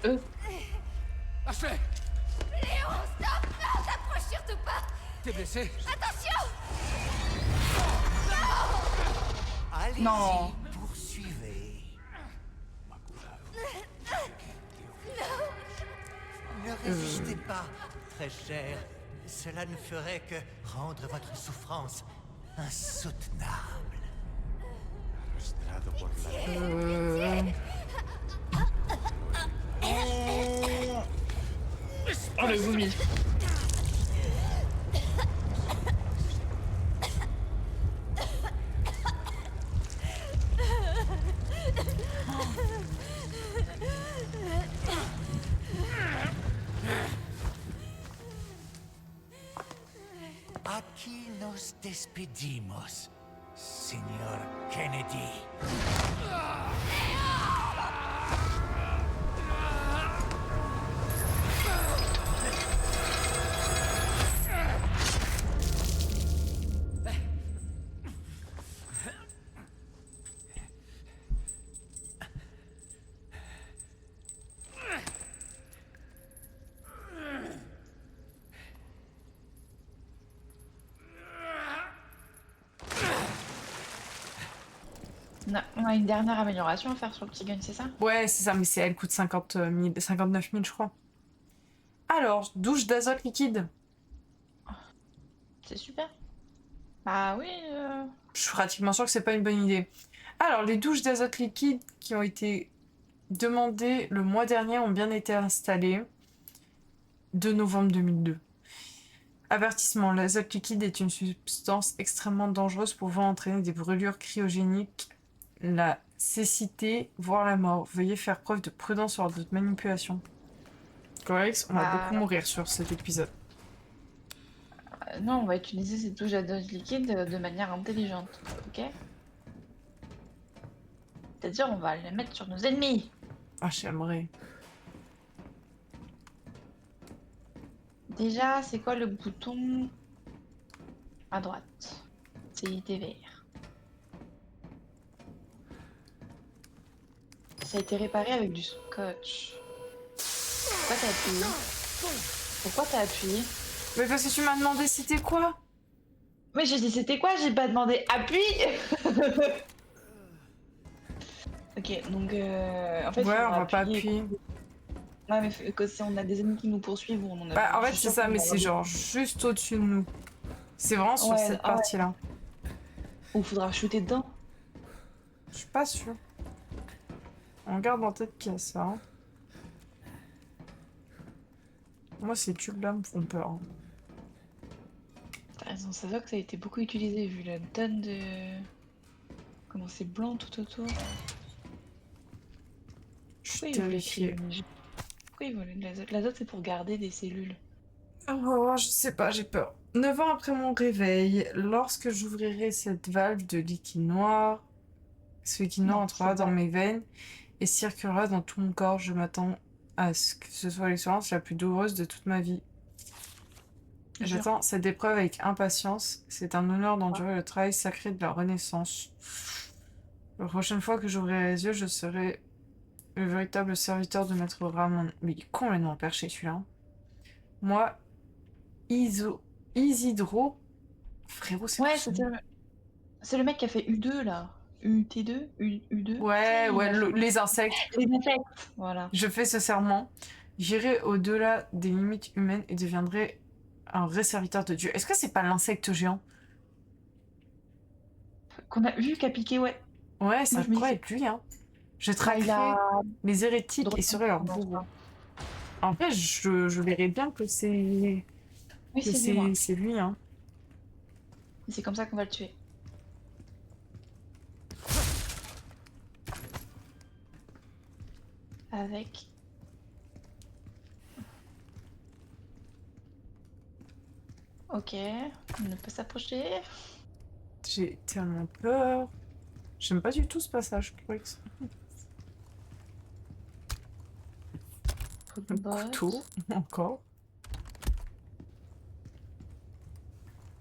Ashley! Léon, stop! Non, t'approches surtout pas! T'es blessé? Attention! Allez-y, Non. poursuivez. Ne résistez pas, très cher. Cela ne ferait que rendre votre souffrance insoutenable. Arrastrado por la... Oh le vomi. Aquí nos despedimos, señor Kennedy. On a une dernière amélioration à faire sur le petit gun, c'est ça? Ouais, c'est ça, mais elle coûte 50 000, 59 000, je crois. Alors, douche d'azote liquide. C'est super. Bah oui. Je suis pratiquement sûre que c'est pas une bonne idée. Alors, les douches d'azote liquide qui ont été demandées le mois dernier ont bien été installées. 2 novembre 2002. Avertissement, l'azote liquide est une substance extrêmement dangereuse pouvant entraîner des brûlures cryogéniques, la cécité, voire la mort. Veuillez faire preuve de prudence lors de votre manipulation. Correct, on va beaucoup mourir sur cet épisode. Non, on va utiliser ces touches à dose liquide de manière intelligente, ok? C'est-à-dire, on va les mettre sur nos ennemis. Ah, j'aimerais. Déjà, c'est quoi le bouton à droite? C'est vert. Ça a été réparé avec du scotch. Pourquoi t'as appuyé? Pourquoi t'as appuyé? Mais parce que tu m'as demandé c'était quoi? Mais j'ai dit c'était quoi? J'ai pas demandé appuie. Ok, donc en fait, Ouais, on va pas appuyer. Ouais, mais que si on a des ennemis qui nous poursuivent, on en a. Bah, en fait, c'est ça, mais c'est genre juste au-dessus de nous. C'est vraiment sur cette partie-là. Ou faudra shooter dedans. Je suis pas sûre. On garde en tête qu'il y a ça. Hein. Moi, ces tubes-là me font peur. Hein. T'as raison, ça se voit que ça a été beaucoup utilisé vu la tonne de. Comment c'est blanc tout autour. Je suis terrifiée. Pourquoi ils veulent de l'azote? L'azote, c'est pour garder des cellules. Oh, je sais pas, j'ai peur. 9 ans après mon réveil, lorsque j'ouvrirai cette valve de liquide noir, ce liquide noir entrera dans mes veines et circulera dans tout mon corps. Je m'attends à ce que ce soit l'expérience la plus douloureuse de toute ma vie. J'attends cette épreuve avec impatience. C'est un honneur d'endurer le travail sacré de la Renaissance. La prochaine fois que j'ouvrirai les yeux, je serai le véritable serviteur de Maître Ramon. Mais il est complètement perché celui-là. Moi, Isidro. Frérot, c'est Ouais, quoi c'est le mec qui a fait U2 là. UT2 U2. Ouais, les insectes. Les insectes, voilà. Je fais ce serment. J'irai au-delà des limites humaines et deviendrai un vrai serviteur de Dieu. Est-ce que c'est pas l'insecte géant? Qu'on a vu qui a piqué, ouais. Ouais, ça pourrait être lui, hein. Je traquerai les hérétiques et serai leur bourreau. En fait, je verrais bien que c'est... Oui, c'est lui, hein. C'est comme ça qu'on va le tuer. Avec... Ok, on ne peut s'approcher. J'ai tellement peur. J'aime pas du tout ce passage, Croix. Un couteau, encore.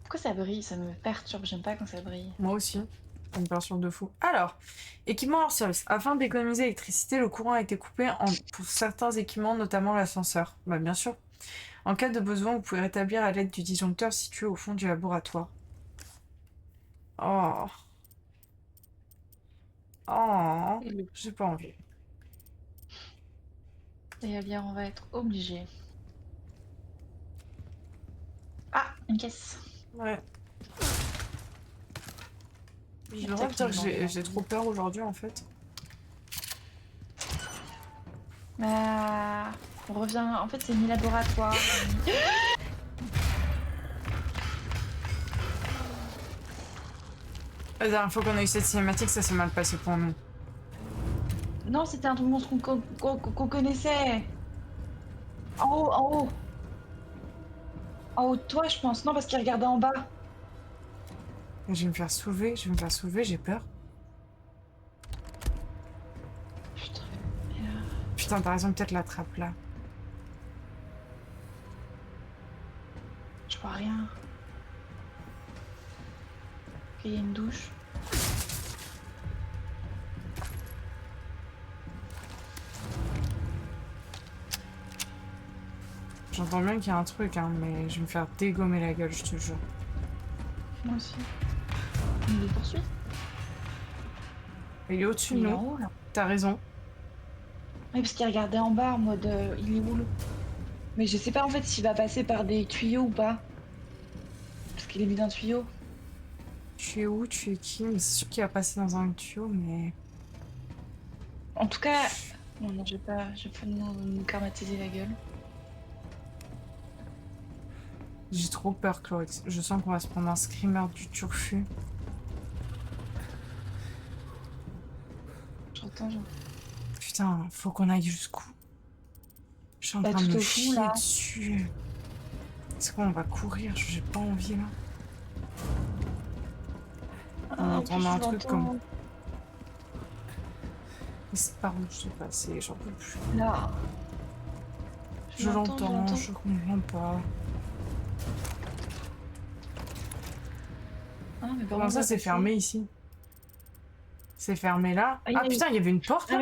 Pourquoi ça brille? Ça me perturbe, j'aime pas quand ça brille. Moi aussi. Une version de fou. Alors, équipement hors service. Afin d'économiser l'électricité, le courant a été coupé pour certains équipements, notamment l'ascenseur. Bah bien sûr. En cas de besoin, vous pouvez rétablir à l'aide du disjoncteur situé au fond du laboratoire. Oh. Oh. J'ai pas envie. Et bien, on va être obligé. Ah, une caisse. Ouais. J'ai le droit de dire que j'ai trop peur aujourd'hui en fait. Bah, on revient. En fait, c'est mi-laboratoire. La dernière fois qu'on a eu cette cinématique, ça s'est mal passé pour nous. Non, c'était un monstre qu'on connaissait. En haut, en haut. En haut de toi, je pense. Non, parce qu'il regardait en bas. Je vais me faire soulever, j'ai peur. Putain. Putain, t'as raison, peut-être la trappe là. Je vois rien. Ok, il y a une douche. J'entends bien qu'il y a un truc, hein, mais je vais me faire dégommer la gueule, je te jure. Moi aussi. Il nous poursuit. Il est au-dessus de Il est en nous. haut, là. T'as raison. Oui, parce qu'il regardait en bas en mode il est où le... Mais je sais pas en fait s'il va passer par des tuyaux ou pas. Parce qu'il est mis dans un tuyau. Tu es où? Tu es qui? Mais c'est sûr qu'il va passer dans un tuyau, mais... En tout cas... Non, non, j'ai pas nous karmatiser la gueule. J'ai trop peur, Cloris. Je sens qu'on va se prendre un screamer du turfu. J'entends. Putain, faut qu'on aille jusqu'où? Je suis en Bah, train de tout me au fond, chier là. dessus. C'est quoi, on va courir? J'ai pas envie, là. On entend un truc comme... Mais c'est par où je vais passer? J'en peux plus. Là. Je l'entends, je comprends pas. Ah, mais Comment ça, c'est fermé ici? C'est fermé là? Ah, il y a Ah putain, il y avait une porte là?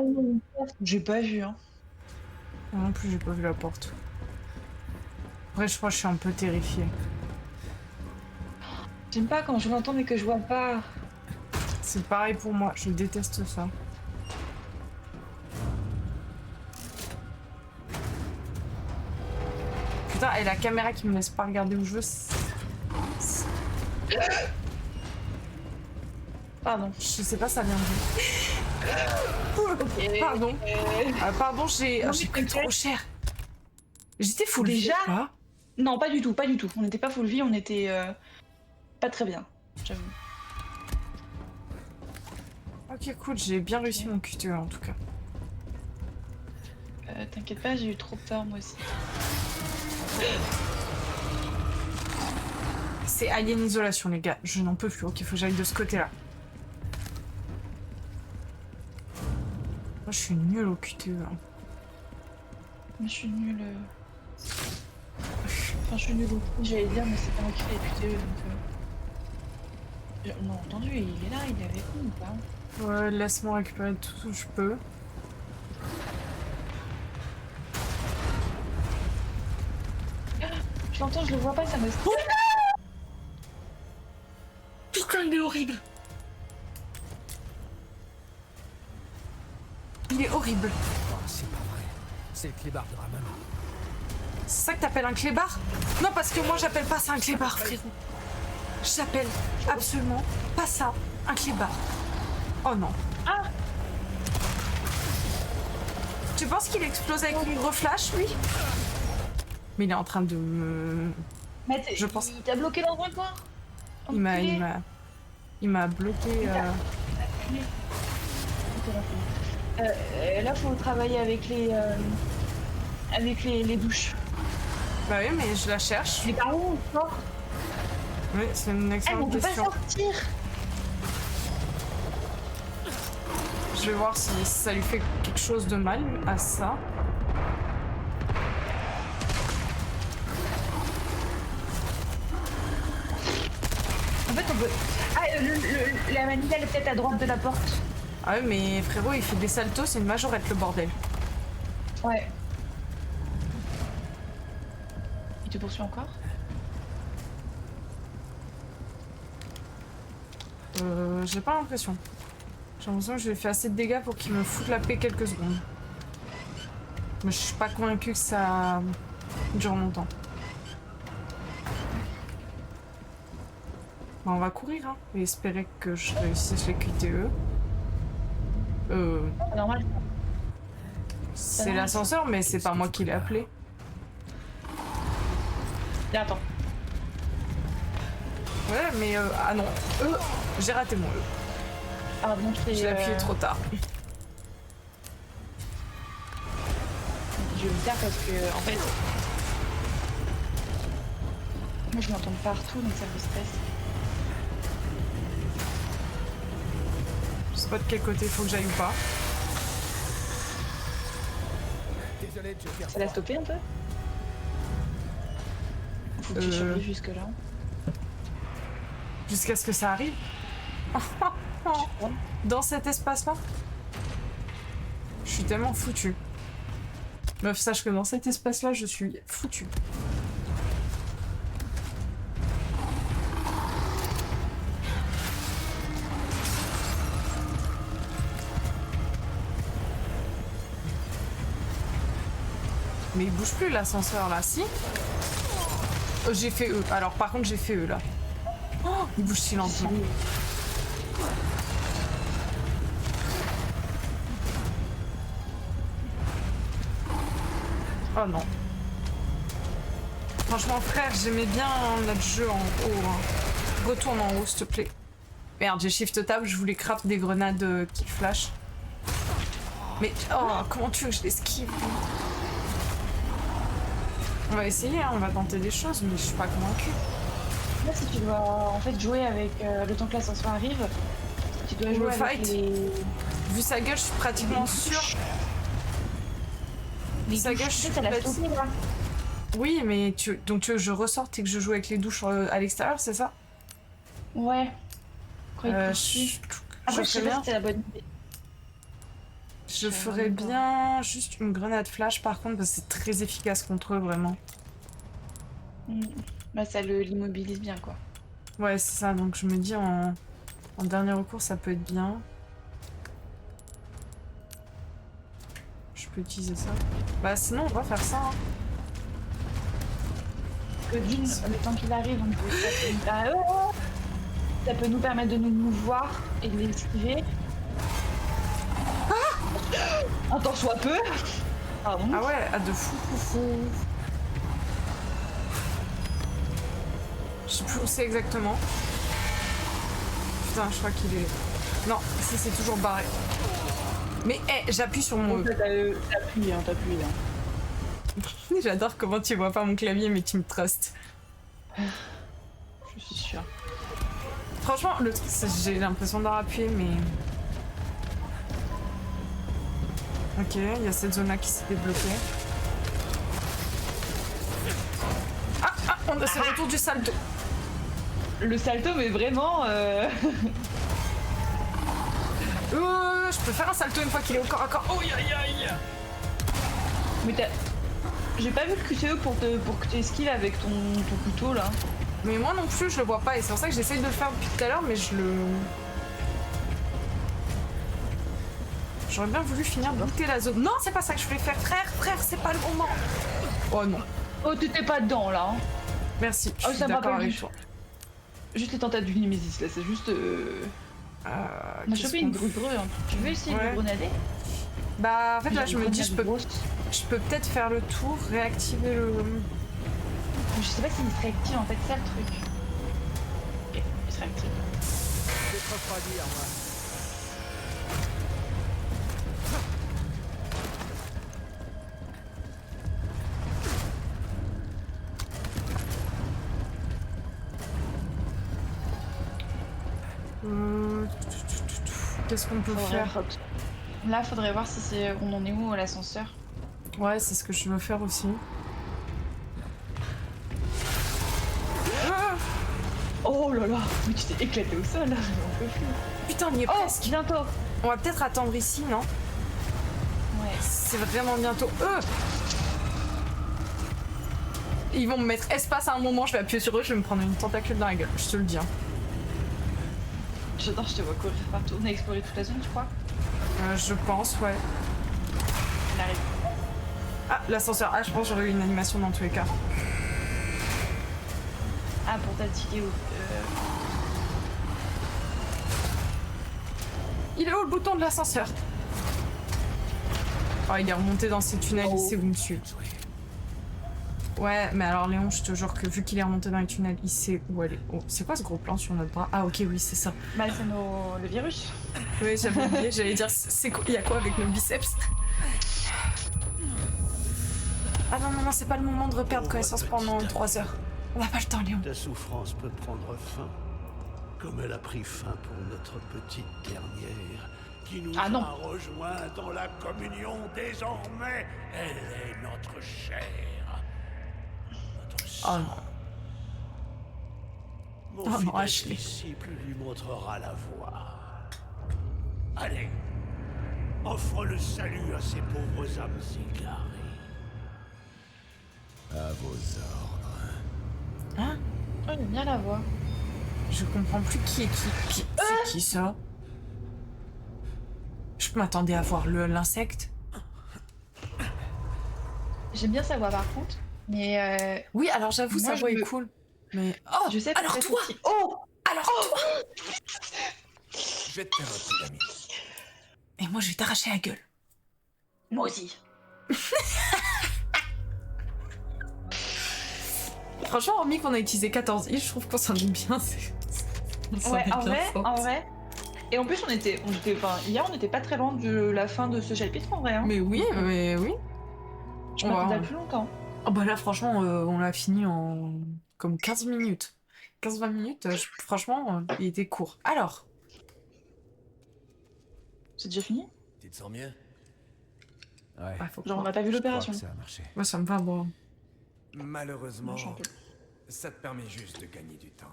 J'ai pas vu, hein. Moi non plus, j'ai pas vu la porte. Après, je crois que je suis un peu terrifiée. J'aime pas quand je l'entends mais que je vois pas. C'est pareil pour moi, je déteste ça. Putain, et la caméra qui me laisse pas regarder où je veux. Pardon. Je sais pas, ça vient de... Pardon. Pardon, j'ai pris trop cher. J'étais full Déjà vie, quoi. Non, pas du tout, pas du tout. On n'était pas full vie, on était pas très bien, j'avoue. Ok, cool, j'ai bien réussi mon QTE en tout cas. T'inquiète pas, j'ai eu trop peur moi aussi. C'est Alien Isolation, les gars. Je n'en peux plus. Ok, faut que j'aille de ce côté-là. Moi, je suis nulle au QTE. Hein. Moi je suis nulle. Enfin, je suis nulle au... J'allais dire, mais c'est pas moi qui fais les QTE donc. On a entendu, il est là, il est avec nous ou pas? Ouais, laisse-moi récupérer tout ce que je peux. Je l'entends, je le vois pas, ça me... Putain, il est horrible. Il est horrible. Oh, c'est pas vrai. C'est le clébard de Ramon. C'est ça que t'appelles un clébard? Non, parce que moi, j'appelle pas ça un clébard, frérot. J'appelle absolument pas ça un clébard. Oh non. Ah! Tu penses qu'il explose avec une gros flash, lui? Mais il est en train de me... Mais Je pense- il t'a bloqué dans un coin? Il m'a Enculé. bloqué. Là, faut travailler avec les douches. Bah oui, mais je la cherche. Mais par où on sort? Oui, c'est une Ah, mais on excellente peut pas question. sortir. Je vais voir si ça lui fait quelque chose de mal à ça. En fait, on peut... Ah, la manivelle elle est peut-être à droite de la porte. Ah ouais, mais frérot, il fait des saltos, c'est une majorette le bordel. Ouais. Il te poursuit encore? J'ai pas l'impression. J'ai l'impression que j'ai fait assez de dégâts pour qu'il me foute la paix quelques secondes. Mais je suis pas convaincue que ça dure longtemps. Bon, on va courir, hein, et espérer que je réussisse les QTE. C'est normal. C'est l'ascenseur, mais c'est pas moi qui l'ai appelé. Là, attends. Ouais, mais ah non, j'ai raté mon E. Ah bon, Je l'ai appuyé trop tard. Je vais me taire parce que, en fait... Moi, je m'entends partout, donc ça me stresse. Je sais pas de quel côté il faut que j'aille ou pas. Désolé de jeter un Ça l'a stoppé un peu? Faut que tu survives jusque là. Jusqu'à ce que ça arrive. Dans cet espace-là. Je suis tellement foutue. Meuf, sache que dans cet espace-là, je suis foutue. Mais il bouge plus l'ascenseur là, si? J'ai fait E. Alors par contre j'ai fait E là. Oh, il bouge si lentement. Oh non. Franchement frère, j'aimais bien notre jeu en haut. Hein. Retourne en haut s'il te plaît. Merde, j'ai shift tab, je voulais craft des grenades qui flash. Mais oh, comment tu veux que je l'esquive? On va essayer, hein, on va tenter des choses, mais je suis pas convaincue. Là, si tu dois en fait jouer avec le temps que l'ascenseur arrive, tu dois jouer avec fight. les... Vu sa gueule, je suis pratiquement sûre. Vu sa gueule, je suis elle a bête. stoppé là. Oui, mais donc tu veux que je ressorte et que je joue avec les douches à l'extérieur, c'est ça? Ouais. Quand il Je poursuit. Après, je sais ferais pas bien, si c'est la bonne idée. je ferais bien juste une grenade flash par contre, parce que c'est très efficace contre eux, vraiment. Bah, ça l'immobilise bien, quoi. Ouais, c'est ça, donc je me dis en dernier recours, ça peut être bien. Je peux utiliser ça. Bah sinon, on va faire ça. Hein. Que d'une, le temps qu'il arrive, ça peut nous permettre de nous voir et de l'esquiver. Un temps soit peu. Pardon. Ah ouais, ah de fou. Je sais plus où c'est exactement. Putain, je crois qu'il est... Non, c'est toujours barré. Mais j'appuie sur mon... T'appuies, hein, t'appuies, hein. J'adore comment tu vois pas mon clavier, mais tu me trustes. Je suis sûre. Franchement, le truc, j'ai l'impression d'avoir appuyé, mais... Ok, il y a cette zone-là qui s'est débloquée. Ah, on a ce retour du salto. Le salto, mais vraiment... Je peux faire un salto une fois qu'il est au corps à corps. Oh, aïe aïe. Mais t'as... J'ai pas vu le QTE pour que tu esquives avec ton couteau, là. Mais moi non plus, je le vois pas, et c'est pour ça que j'essaye de le faire depuis tout à l'heure, mais je le... J'aurais bien voulu finir de looter la zone. Non, c'est pas ça que je voulais faire. Frère, c'est pas le moment. Oh non. Oh, t'étais pas dedans, là. Hein. Merci, je Oh, suis ça me d'accord rappelle avec du toi. Juste les tentatives du Nemesis, là, c'est juste... On a qu'est-ce chopé qu'on une grue. Tu veux essayer Ouais. de grenader? Bah, en fait, là, je me dis, je peux Je peut-être faire le tour, réactiver le... sais pas s'il se réactive, en fait, c'est ça le truc. Ok, il se réactive. Je vais te refroidir, moi. Qu'est-ce qu'on peut faire? Là, faudrait voir si c'est... On en est où à l'ascenseur? Ouais, c'est ce que je veux faire aussi. Oh là là, mais tu t'es éclaté au sol là, j'en peux plus. Putain, on y est Oh, presque. bientôt. On va peut-être attendre ici, non? Ouais. C'est vraiment bientôt. Ils vont me mettre espace à un moment, je vais appuyer sur eux, je vais me prendre une tentacule dans la gueule, je te le dis. Hein. J'adore, je te vois courir partout. On a exploré toute la zone, tu crois? Je pense, ouais. On arrive. Ah, l'ascenseur. Ah, je pense que j'aurais eu une animation dans tous les cas. Ah, pour t'indiquer où. Il est où le bouton de l'ascenseur? Oh, il est remonté dans ces tunnels, il sait où me suivre. Ouais, mais alors Léon, je te jure que vu qu'il est remonté dans les tunnels, il sait où aller. Oh, c'est quoi ce gros plan sur notre bras? Ah, ok, oui, c'est ça. Bah, c'est le virus. Oui, j'avais oublié, j'allais dire, il y a quoi avec nos biceps? Ah non, non, non, c'est pas le moment de reperdre connaissance pendant 3 heures. On n'a pas le temps, Léon. Ta souffrance peut prendre fin, comme elle a pris fin pour notre petite dernière, qui nous Ah non. a rejoints dans la communion désormais. Elle est notre chair, notre sang. Oh non. Mon Oh non, fidèle Ashley. disciple lui montrera la voie. Allez, offre le salut à ces pauvres âmes égarées. À vos ordres. Hein? Oh, j'aime bien la voix. Je comprends plus qui est qui. C'est qui ça? Je m'attendais à voir l'insecte. J'aime bien sa voix par contre. Mais Oui, alors j'avoue, Moi, sa je voix est me- cool. Mais. Oh! je sais alors peut-être toi! aussi. Oh! Alors toi! Je vais te faire un petit ami. Et moi, je vais t'arracher la gueule. Moi aussi. Franchement, hormis qu'on a utilisé 14 îles, je trouve qu'on s'en est bien. On s'en Ouais, est en bien vrai, sorti. en vrai. Et en plus, enfin, hier, on n'était pas très loin de la fin de ce chapitre en vrai. Hein. Mais oui, mais oui. Je on va- m'attendais à plus longtemps. Oh bah là, franchement, on l'a fini en comme 15 minutes. 15-20 minutes, franchement, il était court. Alors, C'est déjà fini? Tu te sens mieux? Ouais. bah, faut Genre, on croire. n'a pas vu l'opération. Ça a marché. Moi, ça me va, bon. Malheureusement, J'en peux. ça te permet juste de gagner du temps.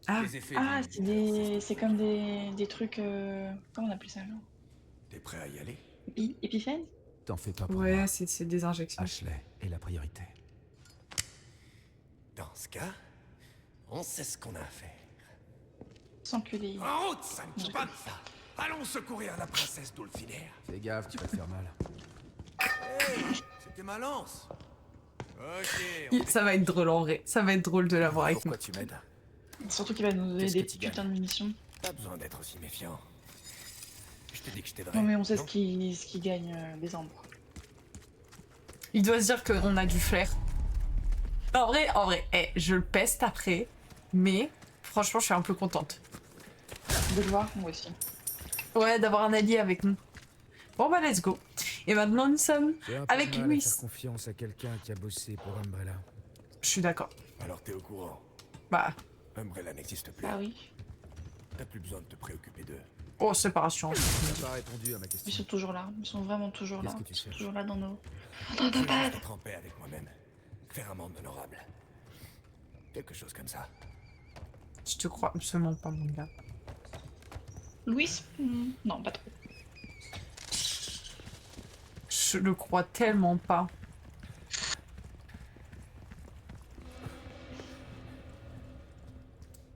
Ah, Les effets Ah, du- c'est comme des trucs. Comment on appelle ça genre? T'es prêt à y aller? Épipène? T'en fais pas pour ouais, moi. c'est des injections. Ashley est la priorité. Dans ce cas, on sait ce qu'on a à faire. Sans que des. En route, Sancho Panza! Allons secourir la princesse Dulcinea. Fais gaffe, tu vas te faire mal. Hey, c'était ma lance. Ok. Ça va être drôle en vrai. Ça va être drôle de l'avoir avec nous. Pourquoi tu m'aides? Surtout qu'il va nous donner Qu'est-ce des que tu gagnes? putains de munitions. Pas besoin d'être aussi méfiant. Je t'ai dit que je t'aiderais. Non, mais on sait non ce qui gagne des ombres. Il doit se dire qu'on a du flair. En vrai, je le peste après, mais franchement, je suis un peu contente. De le voir, moi aussi. Ouais, d'avoir un allié avec nous. Bon bah, let's go. Et maintenant, nous sommes J'ai un peu avec de mal à Louis. faire confiance à quelqu'un qui a bossé pour Umbrella. Je suis d'accord. Alors t'es au courant. Bah, Umbrella n'existe plus. Ah oui. T'as plus besoin de te préoccuper d'eux. oh, séparation. Tu n'as pas répondu à ma Ils question. sont toujours là. Ils sont vraiment toujours là. Qu'est-ce que tu Ils sont cherches? toujours là dans nos. Je veux juste être en paix avec moi-même. Faire un monde honorable. Quelque chose comme ça. Je te crois absolument pas, mon gars. Louis? Non, pas trop. Je le crois tellement pas.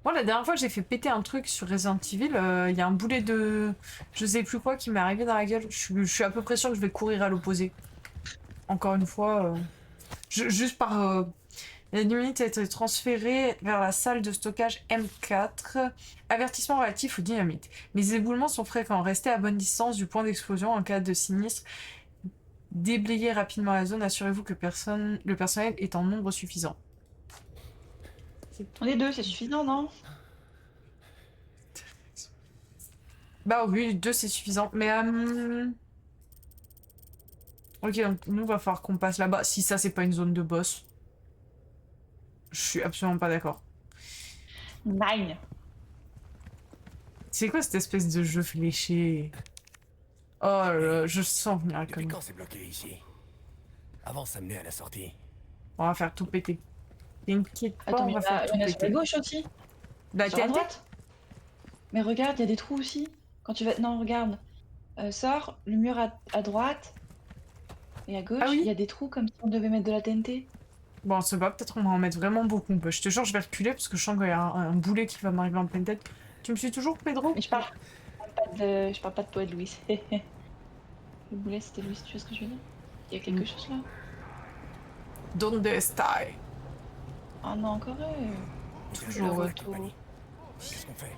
Moi, la dernière fois, j'ai fait péter un truc sur Resident Evil. Il y a un boulet de je sais plus quoi qui m'est arrivé dans la gueule. Je suis à peu près sûr que je vais courir à l'opposé. Encore une fois, juste par. La dynamite a été transférée vers la salle de stockage M4. Avertissement relatif aux dynamites. Les éboulements sont fréquents. Restez à bonne distance du point d'explosion en cas de sinistre. Déblayez rapidement la zone. Assurez-vous que le personnel est en nombre suffisant. On est deux, c'est suffisant, non? Bah oui, 2 c'est suffisant. Mais ok, donc nous va falloir qu'on passe là-bas. Si ça c'est pas une zone de boss. Je suis absolument pas d'accord. Nine. C'est quoi cette espèce de jeu fléché? Oh là là, je sens venir la Depuis connerie. quand c'est bloqué ici? Avant, ça menait à la sortie. On va faire tout péter. T'inquiète pas, Attends, on mais va faire tout il y en a sur la péter. gauche aussi. La Sur la TNT? droite. Mais regarde, il y a des trous aussi. Quand tu vas... Non, regarde. Sors, le mur à droite. Et à gauche, Ah oui. il y a des trous comme si on devait mettre de la TNT. Bon, c'est pas, peut-être on va en mettre vraiment beaucoup. Bah, je te jure, je vais reculer parce que je sens qu'il y a un boulet qui va m'arriver en pleine tête. Tu me suis toujours, Pedro? Mais je parle pas de toi et de Louis. Le boulet, c'était Louis, tu vois ce que je veux dire? Il y a quelque chose là? Donde estai? Ah non, encore eux. Toujours, ouais. compagnie. Qu'est-ce qu'on fait?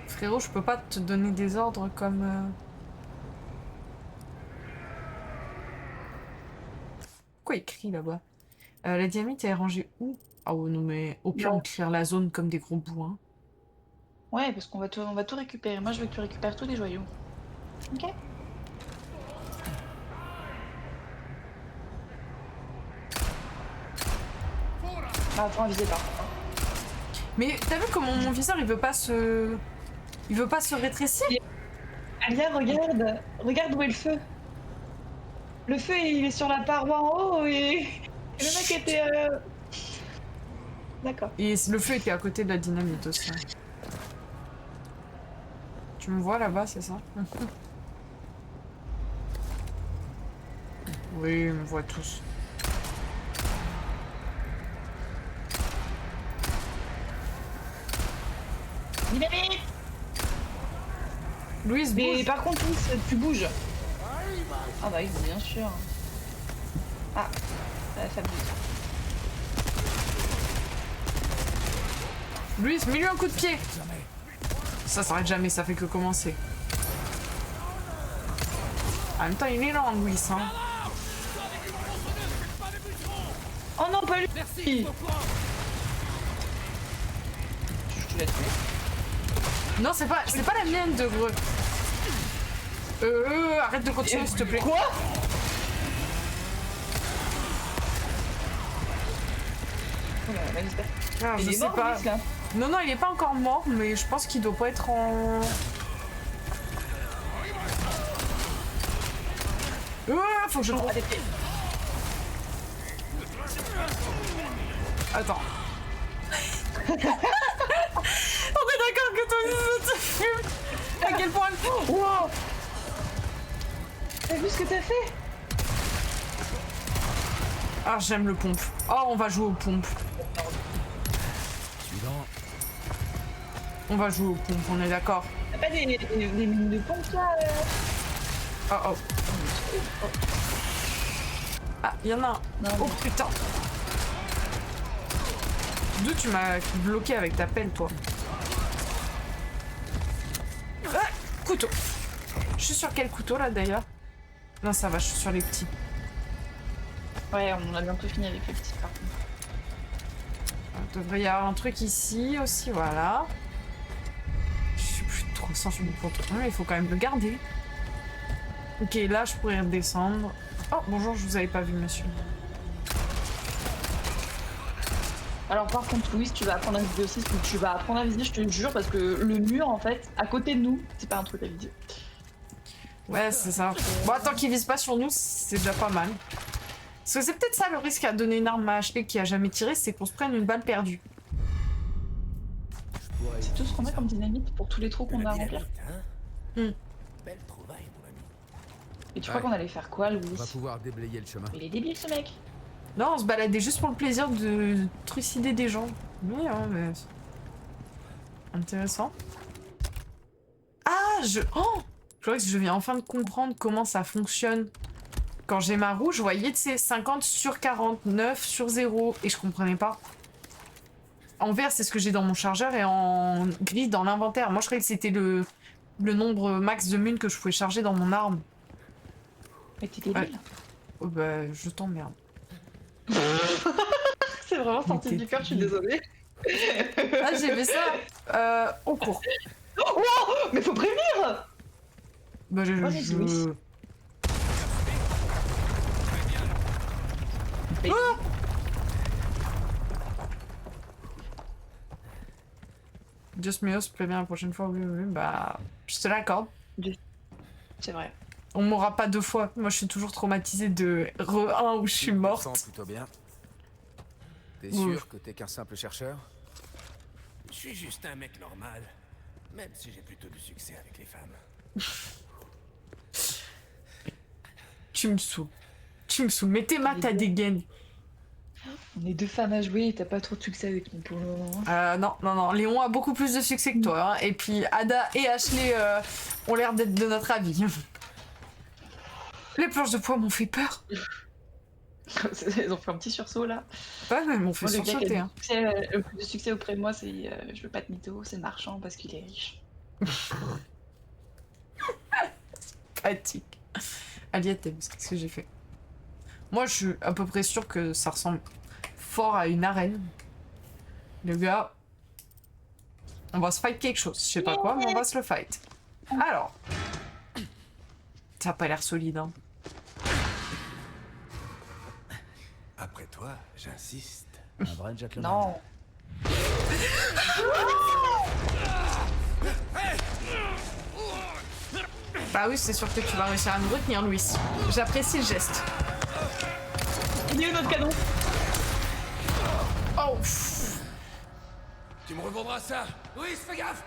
Frérot, je peux pas te donner des ordres comme... Quoi écrit là-bas? La dynamite elle est rangée où? Ah oh non mais au pire Non. on clear la zone comme des gros bourrins. Ouais, parce qu'on va on va tout récupérer. Moi, je veux que tu récupères tous les joyaux. Ok? Ah, attends, visez pas. Mais t'as vu comment mon viseur il veut pas se... Il veut pas se rétrécir? Alia, regarde. Regarde où est le feu. Le feu, il est sur la paroi en haut et le mec était... D'accord. Et le feu était à côté de la dynamite aussi. Tu me vois là-bas, c'est ça? Oui, ils me voient tous. Dynamite! Louise, Mais bouge! par contre, Louis, tu bouges. Ah bah oui, bien sûr. Ah, ça bouge. Louise, mets-lui un coup de pied! Ça s'arrête jamais, ça fait que commencer. En même temps, il est lent, Louis, hein. Oh non, pas lui! Merci, Je l'ai tué. Non, c'est pas la mienne, de greu. Arrête de continuer, s'il te plaît. Quoi? Oh là, bah, j'espère. Ah, Il je est sais mort, pas. Louis, là. Non, non, il est pas encore mort, mais je pense qu'il doit pas être en... Faut que je... Oh, allez, fais. Attends. On est d'accord que toi aussi ça te fume. À quel point... Wow! T'as vu ce que t'as fait? Ah, j'aime le pompe. Oh, on va jouer aux pompes. Suivant. On va jouer aux pompes, on est d'accord. T'as pas des mines de pompe, toi Oh, oh. Ah, il y en a un. Non, Oh, putain. D'où tu m'as bloqué avec ta pelle, toi? Ah, couteau. Je suis sur quel couteau, là, d'ailleurs? Non, ça va, je suis sur les petits. Ouais, on a bientôt fini avec les petits, par contre. Il devrait y avoir un truc ici aussi, voilà. Je suis plus de 300 sur mon compte. Mais il faut quand même le garder. Ok, là, je pourrais redescendre. Oh, bonjour, je vous avais pas vu, monsieur. Alors par contre, Louis, tu vas apprendre à viser aussi, parce que tu vas apprendre à viser, je te le jure, parce que le mur, en fait, à côté de nous, c'est pas un truc à viser. Ouais, c'est ça. Bon, tant qu'il vise pas sur nous, c'est déjà pas mal. Parce que c'est peut-être ça le risque à donner une arme à Ashley qui a jamais tiré, c'est qu'on se prenne une balle perdue. C'est tout ce qu'on a comme dynamite pour tous les trous qu'on a à remplir. Belle trouvaille, mon ami. Et tu crois qu'on allait faire quoi, Louis? On va pouvoir déblayer le chemin. Il est débile, ce mec. Non, on se baladait juste pour le plaisir de trucider des gens. Mais, mais... Intéressant. Ah, Oh, je crois que je viens enfin de comprendre comment ça fonctionne. Quand j'ai ma roue, je voyais, tu sais, 50 sur 40, 9 sur 0, et je comprenais pas. En vert, c'est ce que j'ai dans mon chargeur, et en gris, dans l'inventaire. Moi, je croyais que c'était le nombre max de munes que je pouvais charger dans mon arme. Mais t'es débile. Ouais. Oh, bah, je t'emmerde. C'est vraiment sorti du cœur, je suis désolée. Ah, j'ai fait ça au cours. Oh, mais faut prévenir! Bah, Vas-y, Louis. Ah, Just Meos, préviens la prochaine fois, oui, bah, je te l'accorde. C'est vrai. On mourra pas 2 fois. Moi, je suis toujours traumatisée de re-1 où je suis Tu te morte. sens plutôt bien. T'es Oui. sûr que t'es qu'un simple chercheur? Je suis juste un mec normal. Même si j'ai plutôt du succès avec les femmes. Tu me saoules. Tu me saoules. Mais tes maths, t'as des gaines. On est 2 femmes à jouer et t'as pas trop de succès avec nous pour le moment. Non. Léon a beaucoup plus de succès que toi. Hein. Et puis Ada et Ashley ont l'air d'être de notre avis. Les planches de poids m'ont fait peur. Ils ont fait un petit sursaut là. Ouais, mais m'ont fait Moi, le gars qui sursauter. a Hein. le plus de succès auprès de moi, c'est je veux pas de mytho, c'est le marchand parce qu'il est riche. Pratique. Aliette, qu'est-ce que j'ai fait? Moi, je suis à peu près sûre que ça ressemble fort à une arène. Les gars, on va se fight quelque chose. Je sais pas quoi, mais on va se le fight. Alors. Ça a pas l'air solide, hein. Après toi, j'insiste. Un vrai gentleman. Non. Bah oui, c'est sûr que tu vas réussir à me retenir, Louis. J'apprécie le geste. Il est où notre canon? Oh pff. Tu me revendras ça. Oui, fais gaffe.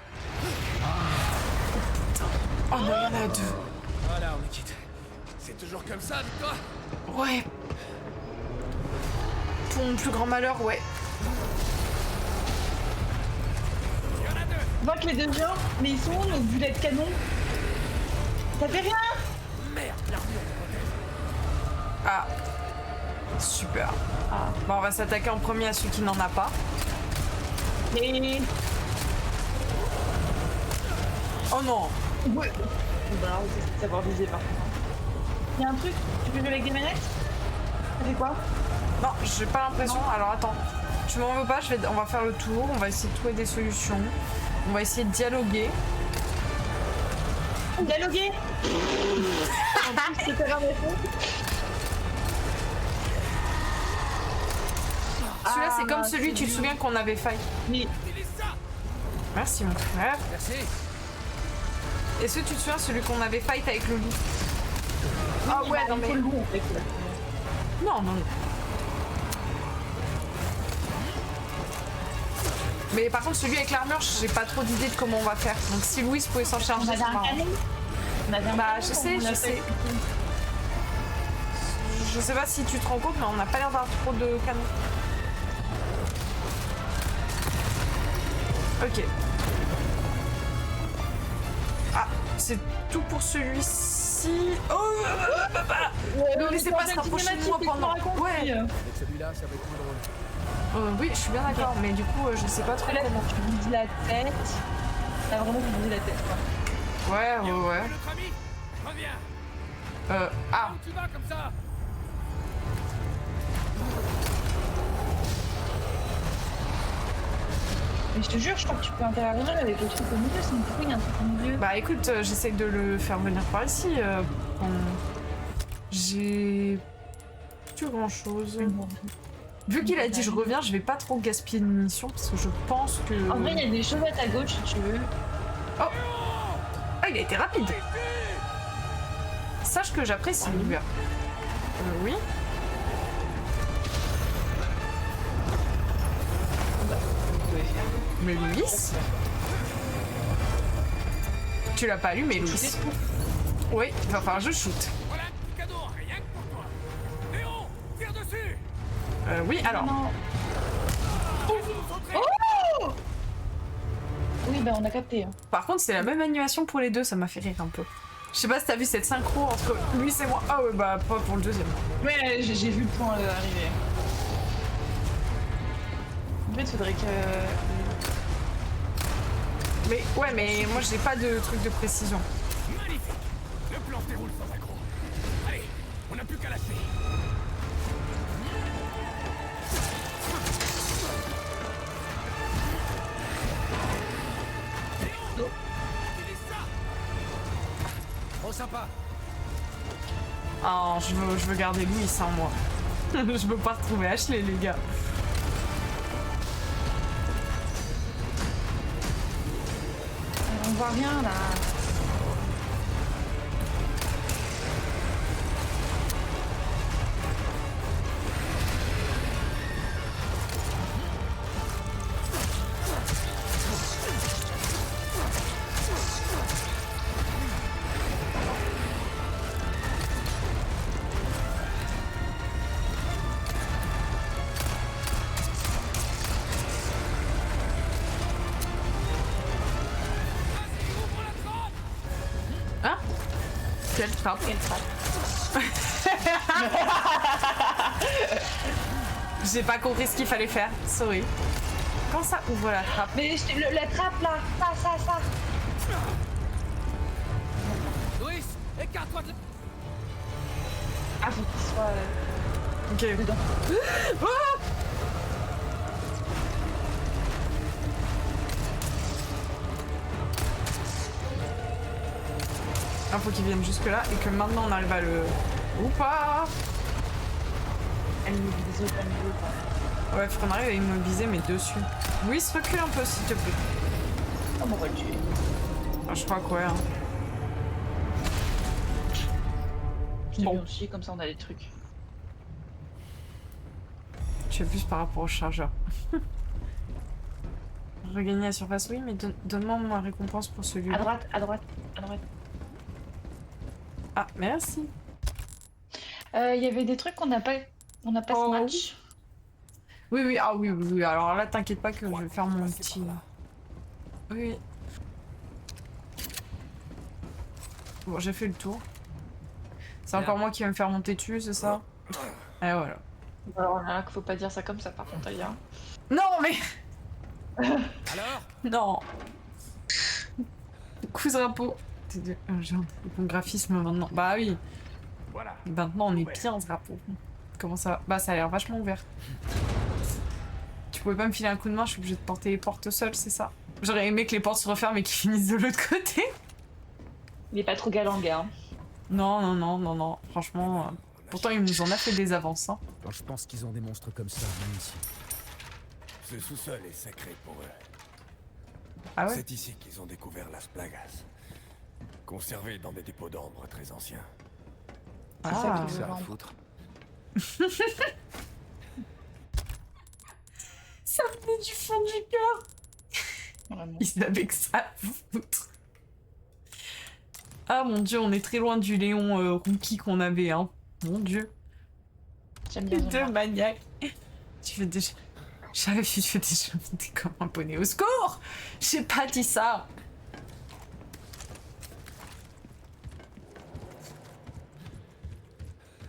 Oh non, il y en a 2. Voilà, on est quitte. C'est toujours comme ça avec toi? Ouais. Pour mon plus grand malheur, ouais. Il y en a 2. On voit que les 2 gens, mais ils sont où nos bullet de canon? Ça fait rien? Merde, l'armure me protège. Ah. Super. Ah. Bon, on va s'attaquer en premier à celui qui n'en a pas. Mais... Oh non. Ouais. Bah, on sait savoir viser par contre. Y'a un truc? Tu peux jouer avec des manettes? Ça fait quoi? Non, j'ai pas l'impression. Alors attends. Tu m'en veux pas, on va faire le tour. On va essayer de trouver des solutions. On va essayer de dialoguer. Dialoguer. En plus, c'est pas un défaut. Celui-là, c'est comme celui, tu te souviens qu'on avait failli. Mais Merci, mon frère. Merci. Est-ce que tu te souviens celui qu'on avait fight avec le loup? Ah ouais, non il faut mais... le loup en fait. Non. Mais par contre, celui avec l'armure, j'ai pas trop d'idée de comment on va faire. Donc si Louis pouvait s'en On charger, avait ça un m'arrange. canon. On avait un Bah, canon, je sais, on l'a je sais. fait. Je sais pas si tu te rends compte, mais on n'a pas l'air d'avoir trop de canons. Ok. Ah, c'est tout pour celui-ci. Oh, ne laissez pas se rapprocher de moi pendant. Ouais. Avec celui-là, ça va être moins drôle. Oui, je suis bien d'accord, mais du coup, je sais pas trop Là, comment. tu vises la tête. T'as vraiment visé la tête quoi. Ouais. Et notre ami, reviens. Ah. Où tu vas comme ça? Mais je te jure, je crois que tu peux interagir avec le truc au milieu, sinon pourquoi il y a un truc au milieu? Bah écoute, j'essaie de le faire venir par ici. J'ai plus grand chose. Vu qu'il a dit je reviens, je vais pas trop gaspiller de munitions parce que je pense que. En vrai, il y a des choses à ta gauche si tu veux. Ah, il a été rapide. Sache que j'apprécie le gars. Oui. Mais Louis? Tu l'as pas lu, mais Louis. Oui, il va falloir que je shoot. Voilà un petit cadeau, rien que pour toi. Léon, tire dessus. Oui, alors. Non. Oui, bah on a capté. Hein. Par contre, c'est la même animation pour les deux, ça m'a fait rire un peu. Je sais pas si t'as vu cette synchro entre Louis et moi. Ah ouais, bah pas pour le deuxième. Ouais, j'ai vu le point arriver. En fait, faudrait que... Mais ouais, mais moi j'ai pas de truc de précision. Magnifique. Le plan se déroule sans accroc. Allez, on n'a plus qu'à lâcher. Léon, il est ça. Trop sympa. Ah, je veux garder Louis sans moi. Je veux pas retrouver Ashley, les gars. On voit rien là. Quelle trappe? Quelle trappe? J'ai pas compris ce qu'il fallait faire, sorry. Quand ça ouvre la trappe? Mais la trappe là, ça. Louis, écarte-toi de... Ah, faut qu'il soit Ok. dedans. Ah, ah, faut qu'il vienne jusque là et que maintenant on arrive à le... Ou pas. Elle nous dit des autres à niveau, quoi. Ouais, faut qu'on arrive à immobiliser mais dessus. Oui, se recule un peu s'il te plaît. Oh mon dieu. Ah, je crois que ouais. Hein. Bon aussi, comme ça on a des trucs. Je fais plus par rapport au chargeur. Regagner la surface, oui, mais donne-moi ma récompense pour celui-là. À droite. Ah, merci. Il y avait des trucs qu'on n'a pas Oh. snatch. Oui, ah oui. Alors là, t'inquiète pas que je vais faire mon petit... Oui. Bon, j'ai fait le tour. C'est encore moi qui vais me faire monter dessus, c'est ça? Et voilà. Alors là, qu'il faut pas dire ça comme ça par contre, Alia. Non, mais... Alors? Non. Cousin peau. J'ai un bon graphisme maintenant. Bah oui. Voilà. Maintenant, on est bien, ce drapeau. Comment ça va? Bah, ça a l'air vachement ouvert. Tu pouvais pas me filer un coup de main, je suis obligée de porter les portes seule, c'est ça? J'aurais aimé que les portes se referment et qu'ils finissent de l'autre côté. Il est pas trop galant, le gars. Hein. Non. Franchement, pourtant, il nous en a fait des avances. Hein. Quand je pense qu'ils ont des monstres comme ça, même ici. Ce sous-sol est sacré pour eux. Ah ouais? C'est ici qu'ils ont découvert Las Plagas. Conservé dans des dépôts d'ambre très anciens. C'est ça Ah. qu'il veut Ça à vendre. foutre. Ça venait du fond du cœur. Vraiment. Il n'avait que ça à foutre. Ah mon dieu, on est très loin du Léon rookie qu'on avait, hein. Mon dieu. J'aime bien. De maniaque. Tu fais déjà... J'arrive, tu fais déjà monter comme un poney. Au secours! J'ai pas dit ça.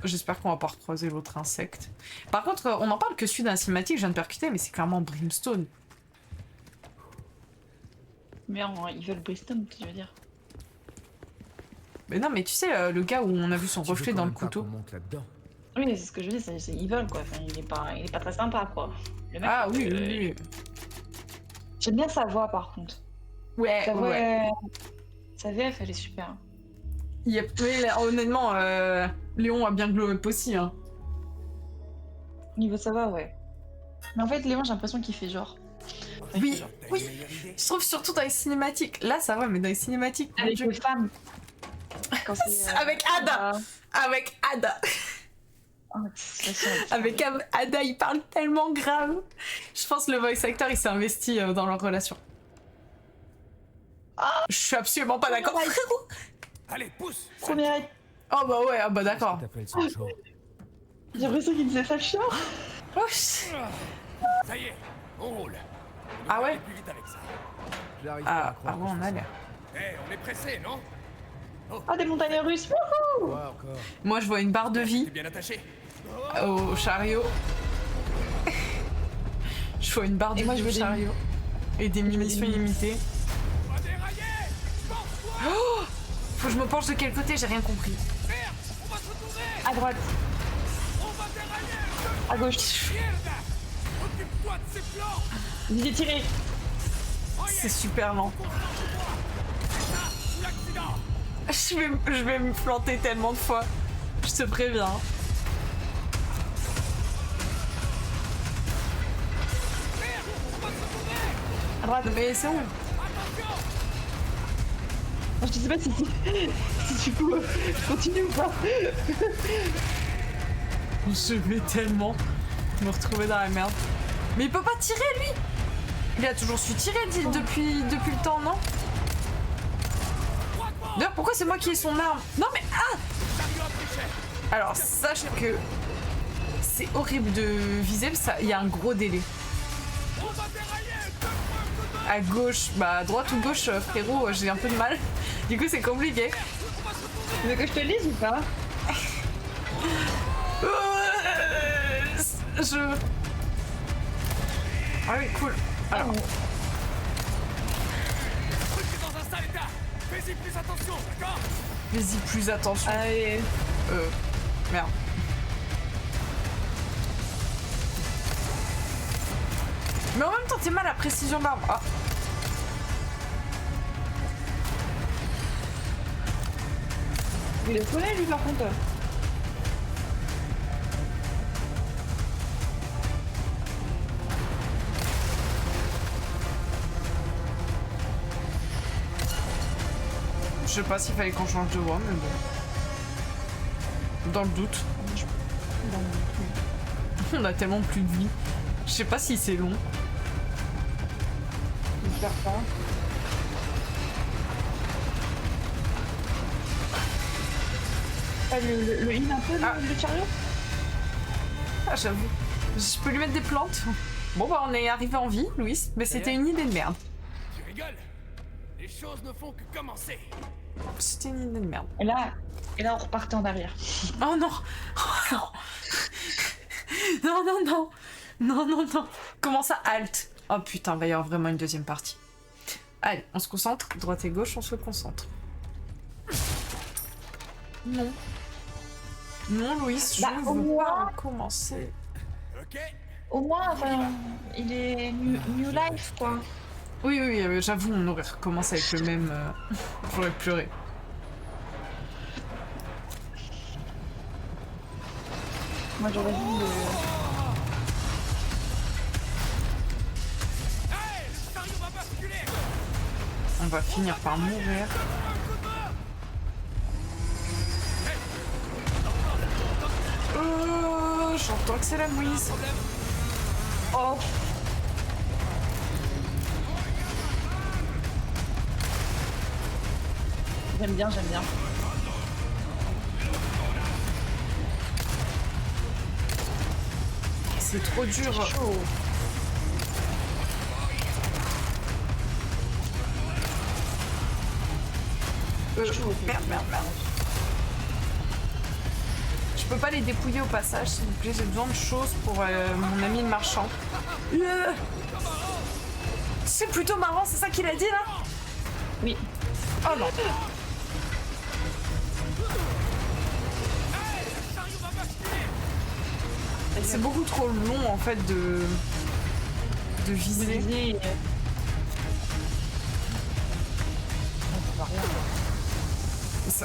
J'espère qu'on va pas recroiser l'autre insecte. Par contre, on en parle que celui d'un cinématique, je viens de percuter, mais c'est clairement Brimstone. Mais ils veulent Brimstone, tu veux dire. Mais non, mais tu sais, le gars où on a vu son Tu veux reflet quand dans le même pas couteau. qu'on monte là-dedans. Oui, mais c'est ce que je dis, c'est evil quoi. Enfin, il est pas très sympa quoi. Le mec, Ah oui, oui. J'aime bien sa voix par contre. Ouais, Sa voix, ouais. sa VF elle est super. Oui, là, honnêtement, Léon a bien glow up aussi, hein. Niveau sa voix, ouais. Mais en fait, Léon, j'ai l'impression qu'il fait genre. Oui, T'as une oui. meilleure idée? Je trouve surtout dans les cinématiques. Là, ça va, mais dans les cinématiques, mon Avec Dieu. les femmes. Quand c'est, Avec Ada. Avec Ada. Avec Ada, il parle tellement grave. Je pense que le voice actor, il s'est investi dans leur relation. Je suis absolument pas d'accord, frérot. Allez, pousse! Première. Oh bah ouais, ah bah d'accord. T'appelles ça chaud. J'ai l'impression qu'il disait ça chiant. Oh, ch- Ça y est, on roule. On Ah devrait ouais? aller plus vite avec ça. J'arrive pas à Ah, croire ah que ouais, je on fais a ça. l'air. On est pressé, non? Ah, des montagnes russes. Wouhou. Quoi encore? Moi, je vois une barre de vie T'es bien attaché? au chariot. Je vois une barre de Et moi, vie je au veux des- chariot. Et des munitions illimitées. On va dérailler! Pense-toi! Oh, faut que je me penche de quel côté, j'ai rien compris. Merde! On va se retourner! À droite. On va dérailler! À gauche. Merde! Occupe-toi de ces plans! Visez tiré. C'est super lent. Ou l'accident! Je vais me planter tellement de fois. Je te préviens. À droite. Mais c'est où? Je sais pas si du coup je continue ou pas. Je vais tellement me retrouver dans la merde. Mais il peut pas tirer lui. Il a toujours su tirer depuis le temps, non? D'ailleurs, pourquoi c'est moi qui ai son arme? Non mais ah! Alors sache que c'est horrible de viser, il y a un gros délai. À gauche, bah à droite ou gauche, frérot, j'ai un peu de mal. Du coup c'est compliqué. Tu veux que je te lise ou pas? Je... Ah oui, cool. Alors, Le truc est dans un sale état. Fais-y plus attention, d'accord? fais-y plus attention. Allez. Merde. Mais en même temps, t'es mal à précision d'arbre. Ah. Il est collé lui par contre. Je sais pas s'il fallait qu'on change de voix, mais bon. Dans le doute. On a tellement plus de vie. Je sais pas si c'est long. J'espère pas. Ah, le in un peu, le chariot? Ah, j'avoue. Je peux lui mettre des plantes. Bon, bah, on est arrivé en vie, Louis, mais c'était une idée de merde. Tu rigoles? Les choses ne font que commencer. C'était une idée de merde. Et là, on repartait en arrière. Oh non! Oh non! Non, non, non! Non, non, non! Comment ça, halt? Oh putain, va y avoir vraiment une deuxième partie. Allez, on se concentre. Droite et gauche, on se concentre. Non. Non, Louis, je Bah, au veux moins- pas commencer. Ok? Au moins, enfin, il est new life, quoi. Oui, oui, j'avoue, on aurait recommencé avec le même... J'aurais pleuré. Moi, j'aurais dit le... Hey, le chariot va basculer! On va finir par mourir. J'entends que c'est la mouise. Oh. J'aime bien, j'aime bien. C'est trop dur. Chaud. Merde, merde, merde. Je peux pas les dépouiller au passage, s'il vous plaît. J'ai besoin de choses pour mon ami le marchand. C'est plutôt marrant, c'est ça qu'il a dit là? Oui. Oh non. C'est beaucoup trop long en fait de viser. Viser.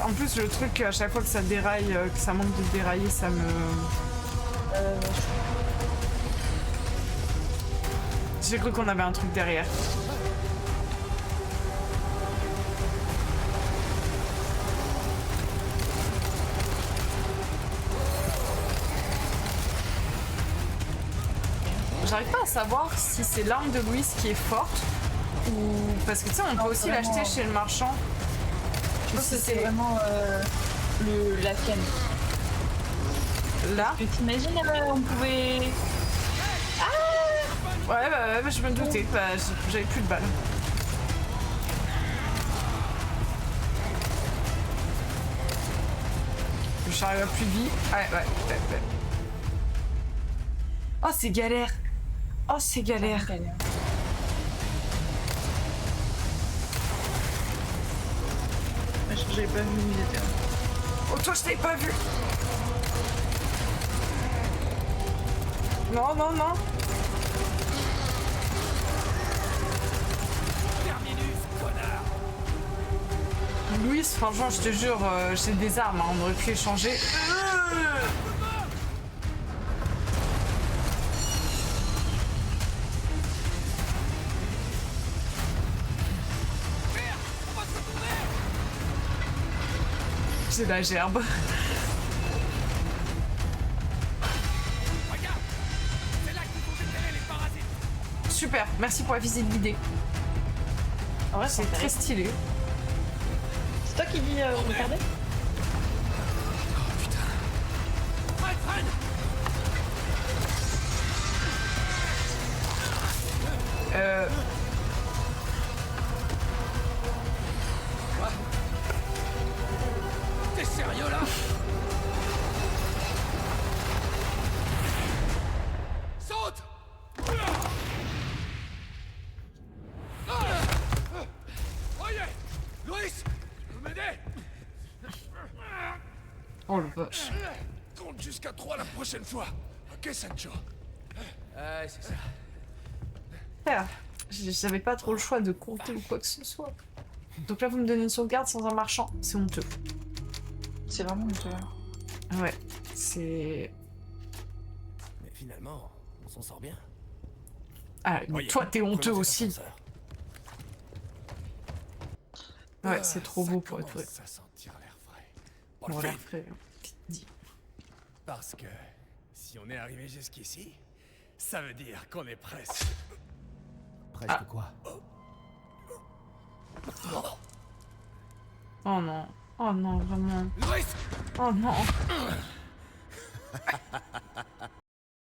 En plus le truc à chaque fois que ça déraille, que ça manque de dérailler, ça me... J'ai cru qu'on avait un truc derrière. J'arrive pas à savoir si c'est l'arme de Louis qui est forte ou... Parce que tu sais, on peut aussi l'acheter chez le marchand. Je pense que c'est vraiment la tienne. Là? Tu t'imagines, on pouvait... Ouais, bah, je me doutais. Bah, j'avais plus de balles. Le chariot a plus de vie. Ouais. Oh, c'est galère. Oh, c'est galère. J'avais pas vu où il était. Oh, toi, je t'avais pas vu. Non. Terminus, connard! Louis, franchement, je te jure, j'ai des armes, hein, on aurait pu échanger. J'ai la gerbe. Regarde! C'est là qu'il faut déterrer les parasites! Super, merci pour la visite guidée. En vrai, C'est très stylé. C'est toi qui dis regardez? Fred! T'es sûr Oh le vache. Compte jusqu'à 3 la prochaine fois. Ok, Sancho? Ouais, c'est ça. Frère, j'avais pas trop le choix de compter ou quoi que ce soit. Donc là, vous me donnez une sauvegarde sans un marchand. C'est honteux. C'est vraiment honteux. Ouais, c'est... Mais finalement, on s'en sort bien. Ah, mais Voyez, toi, t'es honteux prenons aussi. cet ascenseur. Ouais, c'est trop Ça beau pour être vrai. commence à sentir l'air frais. Bon, Bon, le là, fait, frère, qui te dit? parce que si on est arrivé jusqu'ici, ça veut dire qu'on est presque. Presque quoi? Oh non. Oh non, vraiment. Louis! Oh non.